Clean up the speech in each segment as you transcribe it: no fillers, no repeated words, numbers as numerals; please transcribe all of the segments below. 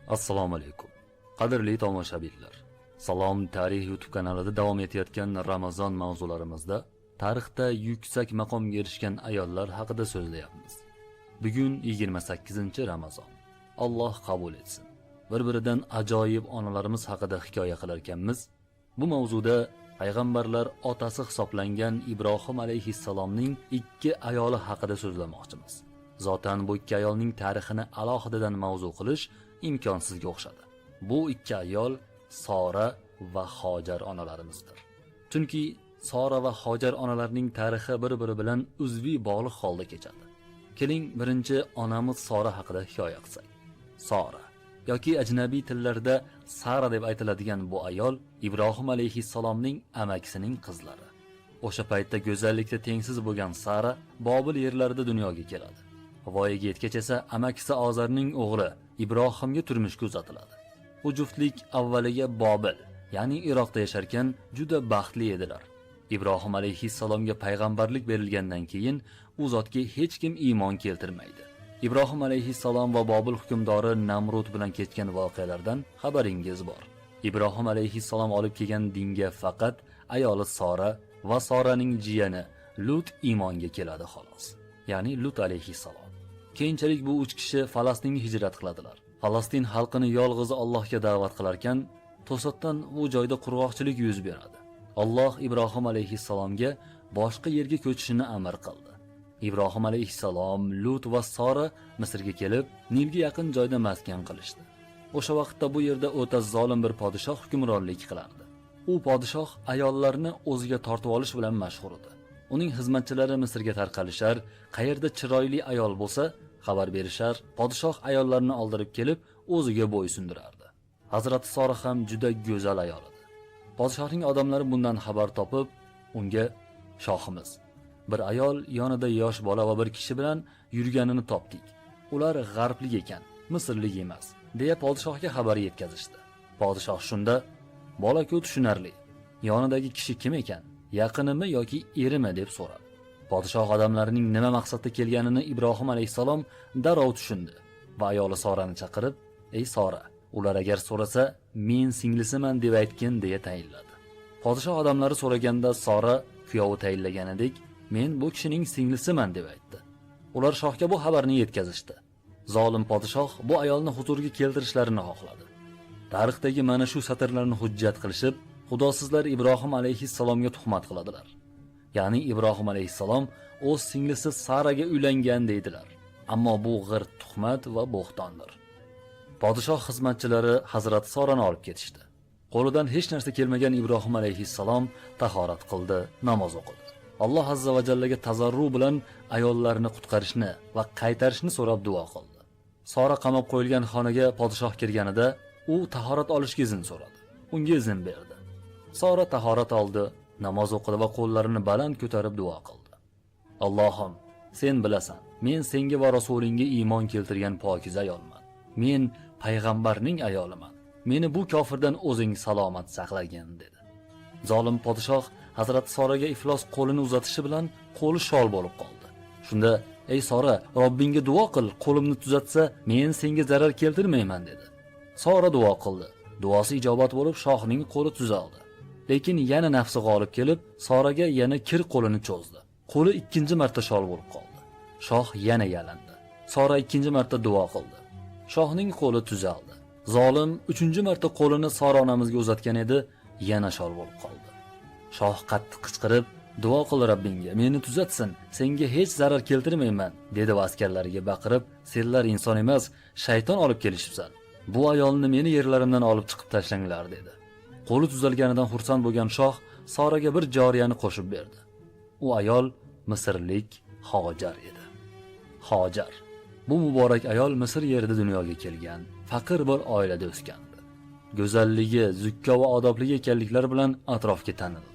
Assalomu alaykum. Qadrli tomoshabinlar. Salom Tarix YouTube kanalida davom etayotgan Ramazon mavzularimizda tarixda yuksak maqomga erishgan ayollar haqida so'zlayapmiz. Bugun 28-Ramazon. Alloh qabul etsin. Bir-biridan ajoyib onalarimiz haqida hikoya qilar ekanmiz. Bu mavzuda payg'ambarlar otasi hisoblangan Ibrohim alayhissalomning ikki ayoli haqida so'zlamoqchimiz. Zotan bu ikki ayolning tarixini alohidadan mavzu qilish imkonsizga o'xshadi. Bu ikki ayol Sora va Hojar onalarimizdir. Chunki Sora va Hojar onalarning tarixi bir-biri bilan uzviy bog'liq holda kechadi. Keling, birinchi onamiz Sora haqida hikoya qilsak. Sora yoki ajnabiy tillarda Sara deb aytiladigan bu ayol Ibrohim alayhissalomning amakisining qizlari. O'sha paytda go'zallikda tengsiz bo'lgan Sara Bobil yerlarida dunyoga keladi. Voyaga yetgach esa amakisi Ozarning o'g'li Ibrohimga turmushga uzatiladi. Bu juftlik avvaliga Bobil, ya'ni Iroqda yasharkan juda baxtli edilar. Ibrohim alayhissalomga payg'ambarlik berilgandan keyin u zotga hech kim iymon keltirmaydi. Ibrohim alayhissalom va Bobil hukmdori Namrud bilan kechgan voqealardan xabaringiz bor. Ibrohim alayhissalom olib kelgan dinga faqat ayoli Sora va Soraning jiyani Lut iymonga keladi xolos. Ya'ni Lut alayhissalom. Keyinchalik bu 3 kishi Falastinga hijrat qiladilar. Falastin xalqini yolg'iz Allohga da'vat qilarkan, to'satdan u joyda qurg'oqchilik yuz beradi. Alloh Ibrohim alayhissalomga boshqa yerga ko'chishini amr qildi. Ibrohim alayhissalom, Lut va Sora Misrga kelib, Nilga yaqin joyda maskan qilishdi. O'sha vaqtda bu yerda o'ta zolim bir podshoh hukmronlik qilardi. U podshoh ayollarni o'ziga tortib olish bilan mashhur edi. Uning xizmatchilari Misrga tarqalishar, qayerda chiroyli ayol bo'lsa, xabar berishar, podshoh ayollarni oldirib kelib, o'ziga bo'ysundirardi. Hazrat Sora ham juda go'zal ayol edi. Podshohning odamlari bundan xabar topib, unga shohimiz, bir ayol yonida yosh bola va bir kishi bilan yurganini topdik. Ular g'arblik ekan, misrlik emas, deya podshohga xabar yetkazishdi. Podshoh shunda, bola-ku tushunarli. Yonidagi kishi kim ekan? Yaqinimi yoki erimi deb so'radi. Podshoh odamlarining nima maqsadda kelganini Ibrohim alayhissalom darrov tushundi va ayoli Sorani chaqirib, "Ey Sora, ular agar so'rasa, men singlisiman deb aytgin" deya tayinladi. Podshoh odamlari so'raganda Sora kuyovi tayinlaganidek, "Men bu kishining singlisiman" deb aytdi. Ular shohga bu xabarni yetkazishdi. Zolim podshoh bu ayolni huzuriga keltirishlarini xohladi. Tarixdagi mana shu satrlarni hujjat qilishib, Xudosizlar Ibrohim alayhissalomga tuhmat qiladilar. Ya'ni Ibrohim alayhissalom o'z singlisi Saraga uylangan deydilar. Ammo bu g'irt tuhmat va bo'xtondir. Podshoh xizmatchilari Hazrat Sorani olib ketishdi. Qo'lidan hech narsa kelmagan Ibrohim alayhissalom tahorat qildi, namoz o'qidi. Alloh azza va jallaga tazarru bilan ayollarni qutqarishni va qaytarishni so'rab duo qildi. Sora qamab qo'yilgan xonaga podshoh kirganida u tahorat olishga izn so'radi. Unga izn berdi. Sora tahorat oldi, namoz o'qidi va qo'llarini baland ko'tarib duo qildi. Allohim, sen bilasan, men senga va rasulingga iymon keltirgan pokiza ayolman. Men payg'ambarning ayoliman. Meni bu kofirdan o'zing salomat saqlagin dedi. Zolim podshoh Hazrat Soraga iflos qo'lini uzatishi bilan qo'li shol bo'lib qoldi. Shunda, "Ey Sora, Robbingga duo qil, qo'limni tuzatsa, men senga zarar keltirmayman" dedi. Sora duo qildi. Duosi ijobat bo'lib, shohning qo'li tuzaldi. Lekin yana nafsi g'olib kelib, Soraga yana kir qo'lini cho'zdi. Qo'li ikkinchi marta shol bo'lib qoldi. Shoh yana yalindi. Sora ikkinchi marta duo qildi. Shohning qo'li tuzaldi. Zolim uchinchi marta qo'lini Sora onamizga uzatgan edi, yana shol bo'lib qoldi. Shoh qattiq qichqirib, "Duo qil Robbingga, meni tuzatsin, senga hech zarar keltirmayman" dedi va askarlariga baqirib, "Senlar inson emas, shayton olib kelishibsan. Bu ayolni meni yerlarimdan olib chiqib tashlanglar" dedi. Qo'li tuzalganidan xursand bo'lgan shoh Soraga bir joriyani qo'shib berdi. U ayol misrlik Hojar edi. Hojar. Bu muborak ayol Misr yerida dunyoga kelgan, faqir bir oilada o'sgandi. Go'zalligi, zukko va odobligi ekanliklari bilan atrofga tanildi.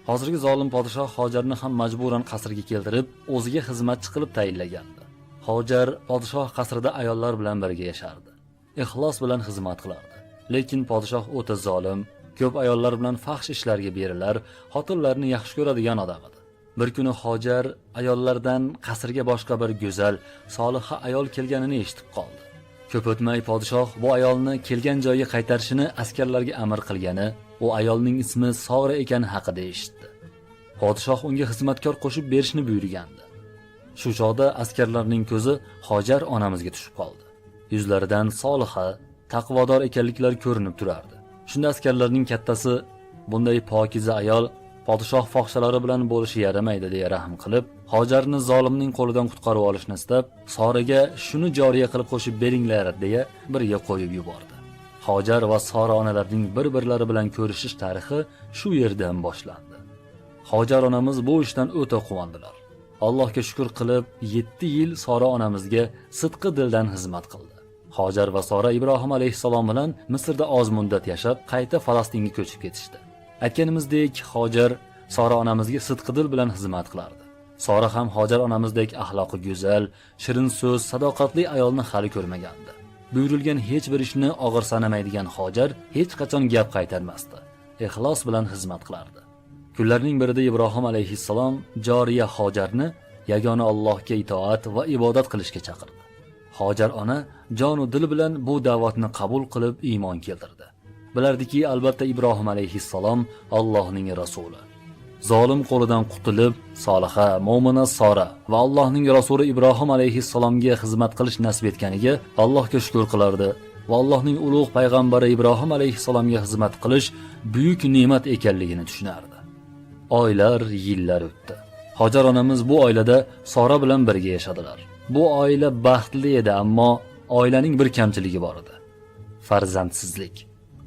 Hozirgi zolim podshoh Hojarni ham majburan qasrga keltirib, o'ziga xizmatchi qilib tayinlagandi. Hojar podshoh qasrida ayollar bilan birga yashardi. Ixlos bilan xizmat qilardi. Lekin podshoh o'ta zolim, ko'p ayollar bilan fahsh ishlarga berilar, xotinlarni yaxshi ko'radigan odam edi. Bir kuni Hojar ayollardan qasrga boshqa bir go'zal, soliha ayol kelganini eshitib qoldi. Ko'p o'tmay podshoh bu ayolni kelgan joyiga qaytarishini askarlarga amr qilgani, u ayolning ismi Sora ekani haqida eshitdi. Podshoh unga xizmatkor qo'shib berishni buyurgandi. Shu chog'da askarlarning ko'zi Hojar onamizga tushib qoldi. Yuzlaridan soliha, taqvodor ekanliklari ko'rinib turardi. Shunda askarlarning kattasi bunday pokiza ayol podshoh fohishalari bilan bo'lishi yaramaydi deya rahm qilib, Hojarni zolimning qo'lidan qutqarib olishni istab, Soraga shuni joriya qilib qo'shib beringlar deya birga qo'yib yubordi. Hojar va Sora onalarning bir-birlari bilan ko'rishish tarixi shu yerdan boshlandi. Hojar onamiz bu ishdan o'ta quvondilar. Allohga shukr qilib 7 yil Sora onamizga sidqi dildan xizmat qildi. Hojar va Sora Ibrohim alayhissalom bilan Misrda oz muddat yashab, qayta Falastinga ko'chib ketishdi. Aytganimizdek, Hojar Sora onamizga sidqi dil bilan xizmat qilardi. Sora ham Hojar onamizdek axloqi go'zal, shirin so'z, sadoqatli ayolni hali ko'rmagandi. Buyurilgan hech bir ishni og'ir sanamaydigan Hojar hech qachon gap qaytarmasdi. Ixlos bilan xizmat qilardi. Kunlarning birida Ibrohim alayhissalom joriya Hojarni yagona Allohga itoat va ibodat qilishga chaqirdi. Hojar ona jon va dil bilan bu da'vatni qabul qilib iymon keltirdi. Bilardiki, albatta Ibrohim alayhissalom Allohning rasuli. Zolim qo'lidan qutulib, soliha, mo'mina Sora va Allohning rasuli Ibrohim alayhissalomga xizmat qilish nasib etganiga Allohga shukr qilardi va Allohning ulug' payg'ambari Ibrohim alayhissalomga xizmat qilish buyuk ne'mat ekanligini tushunardi. Oylar, yillar o'tdi. Hojar onamiz bu oilada Sora bilan birga yashadilar. Bu oila baxtli edi, ammo oilaning bir kamchiligi bor edi. Farzandsizlik.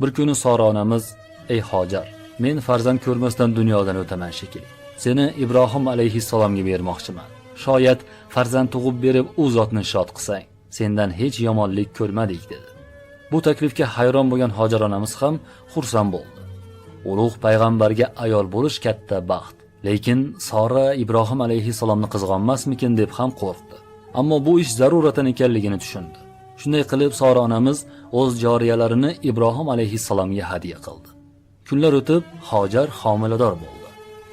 Bir kuni Sora onamiz: "Ey Hojar, men farzand ko'rmasdan dunyodan o'taman shekilli. Seni Ibrohim alayhissalomga bermoqchiman. Shoyat farzand tug'ib berib u zotni shod qilsang, sendan hech yomonlik ko'rmadik" dedi. Bu taklifga hayron bo'lgan Hojar onamiz ham xursand bo'ldi. Ulug' payg'ambarga ayol bo'lish katta baxt. Lekin Sora Ibrohim alayhissalomni qizg'onmasmikin deb ham qo'rqdi. Ammo bu ish zaruratan ekanligini tushundi. Shunday qilib Sora onamiz o'z joriyalarini Ibrohim alayhissalomga hadya qildi. Kunlar o'tib Hojar homilador bo'ldi.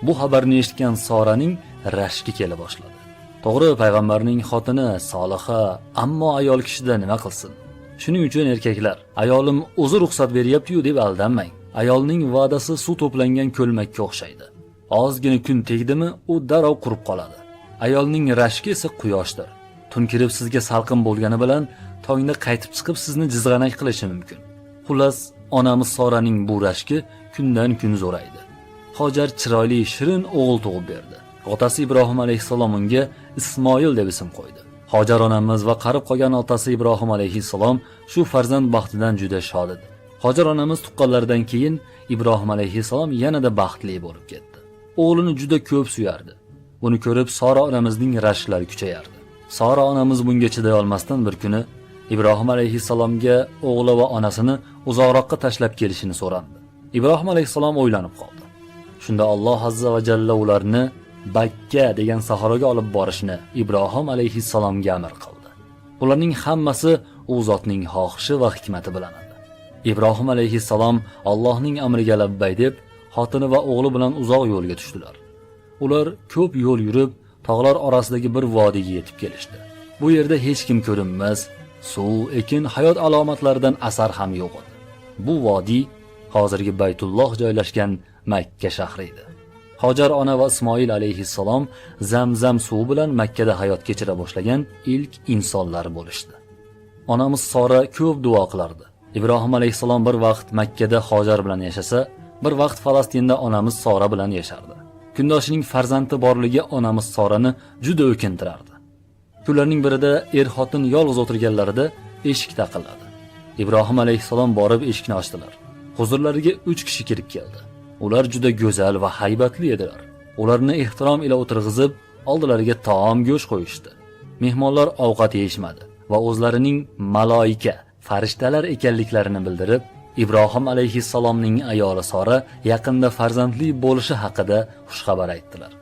Bu xabarni eshitgan Soraning rashki kela boshladi. To'g'ri, payg'ambarning xotini soliha, ammo ayol kishida nima qilsin? Shuning uchun erkaklar, ayolim o'zi ruxsat beryapti-yu deb aldanmang. Ayolning va'dasi suv to'plangan ko'lmakka o'xshaydi. Ozgina kun tegdimi, u darrov qurib qoladi. Ayolning rashki esa quyoshdir. Tun kirib sizga salqin bo'lgani bilan tongda qaytib chiqib sizni jizg'anak qilishi mumkin. Xullas, onamiz Soraning bu rashki kundan kun zo'raydi. Hojar chiroyli, shirin o'g'il tug'ib berdi. Otasi Ibrohim alayhissalom unga Ismoil deb ism qo'ydi. Hojar onamiz va qarib qolgan otasi Ibrohim alayhissalom shu farzand baxtidan juda shod edi. Hojar onamiz tuqqanlaridan keyin Ibrohim alayhissalom yanada baxtli bo'lib ketdi. O'g'lini juda ko'p suyardi. Buni ko'rib Sora onamizning rashklari kuchayardi. Sora onamiz bunga chiday olmasdan bir kuni Ibrohim alayhissalomga o'g'li va onasini uzoqroqqa tashlab kelishini so'randi. Ibrohim alayhissalom o'ylanib qoldi. Shunda Alloh azza va jalla ularni Bakka degan sahroga olib borishni Ibrohim alayhissalomga amr qildi. Ularning hammasi u zotning xohishi va hikmati bilan edi. Ibrohim alayhissalom Allohning amriga labbay deb xotini va o'g'li bilan uzoq yo'lga tushdilar. Ular ko'p yo'l yurib, tog'lar orasidagi bir vodiyga yetib kelishdi. Bu yerda hech kim ko'rinmas, suv, ekin, hayot alomatlaridan asar ham yo'q edi. Bu vodiy hozirgi Baytulloh joylashgan Makka shahri edi. Hojar ona va Ismoil alayhissalom Zamzam suvi bilan Makkada hayot kechira boshlagan ilk insonlar bo'lishdi. Onamiz Sora ko'p duo qilardi. Ibrohim alayhissalom bir vaqt Makkada Hojar bilan yashasa, bir vaqt Falastinda onamiz Sora bilan yashardi. Kundoshining farzandi borligi onamiz Sorani juda o'kintirardi. Kunlarning birida xotin yolg'iz o'tirganlarida eshik taqilladi. Ibrohim alayhissalom borib eshikni ochdilar. Huzurlariga 3 kishi kirib keldi. Ular juda go'zal va haybatli edilar. Ularni ehtirom ila o'tirg'izib, oldilariga taom go'sht qo'yishdi. Mehmonlar ovqat yeyishmadi va o'zlarining maloika, farishtalar ekanliklarini bildirib, Ibrohim alayhissalomning ayoli Sora yaqinda farzandli bo'lishi haqida xushxabar aytdilar.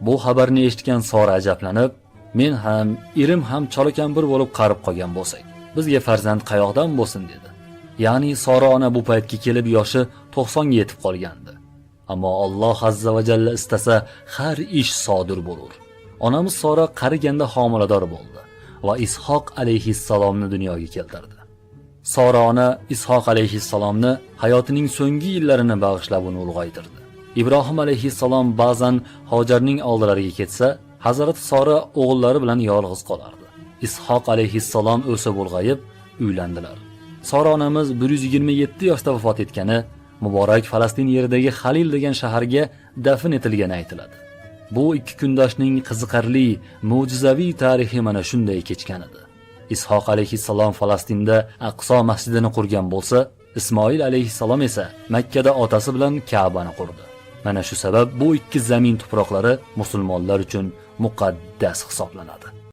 Bu xabarni eshitgan Sora ajablanib, "Men ham, erim ham chala-kampir bo'lib qarib qolgan bo'lsak, bizga farzand qayoqdan bo'lsin?" dedi. Ya'ni Sora ona bu paytga kelib yoshi 90 ga yetib qolgandi. Ammo Alloh azza va jalla istasa har ish sodir bo'lar. Onamiz Sora qariganda homilador bo'ldi va Ishoq alayhissalomni dunyoga keltirdi. Sora ona Ishoq alayhissalomni hayotining so'nggi yillarini bag'ishlab uni ulg'aytirdi. Ibrohim alayhissalom ba'zan Hojarning oldilariga ketsa, Hazrat Sora o'g'illari bilan yolg'iz qolardi. Ishoq alayhissalom o'sib ulg'ayib, uylandilar. Sora onamiz 127 yoshda vafot etgani muborak Falastin yeridagi Halil degan shaharga dafn etilgani aytiladi. Bu ikki kundoshning qiziqarli, mo'jizaviy tarixi mana shunday kechgan edi. Ishoq alayhissalom Falastinda Aqso masjidini qurgan bo'lsa, Ismoil alayhissalom esa Makka da otasi bilan Ka'bani qurdi. Mana shu sabab bu ikki zamin tuproqlari musulmonlar uchun muqaddas hisoblanadi.